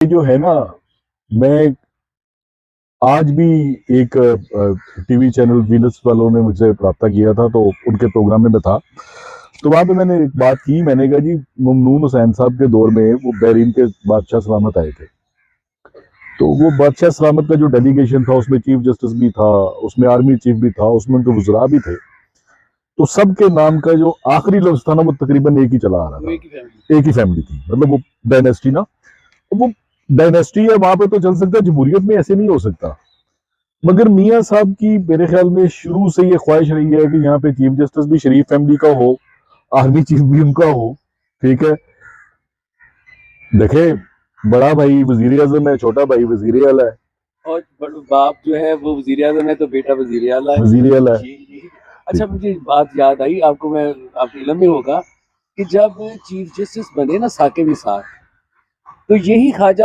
जो है ना, मैं आज भी एक टीवी चैनल वीनस वालों ने मुझसे राब्ता किया था, तो उनके प्रोग्राम में मैं था। तो वहां पे मैंने एक बात की, मैंने कहा जी ममनून हुसैन साहब के दौर में वो बहरीन के बादशाह सलामत आए थे, तो वो बादशाह सलामत का जो डेलीगेशन था उसमें चीफ जस्टिस भी था, उसमें आर्मी चीफ भी था, उसमें उनके वज़रा भी थे। तो सबके नाम का जो आखिरी लफ्ज था ना वो तकरीबन एक ही चला आ रहा था, एक ही फैमिली थी, मतलब वो डायनेस्टी ना, वो डायनेस्टी है, वहां पे तो चल सकता है, जमहूरियत में ऐसे नहीं हो सकता। मगर मियाँ साहब की मेरे ख्याल में शुरू से ये ख्वाहिश रही है कि यहाँ पे चीफ जस्टिस भी शरीफ फैमिली का हो, आर्मी चीफ भी उनका हो। ठीक है, देखे, बड़ा भाई वजीर आजम है, छोटा भाई वजीर आला है, और बाप जो है वो वजीर आजम है तो बेटा वजीर आला है। वजीर आला है। जी। अच्छा, मुझे बात याद आई, आपको मैं, आपके इल्म में होगा कि जब चीफ जस्टिस बने ना साकिब निसार, तो यही ख्वाजा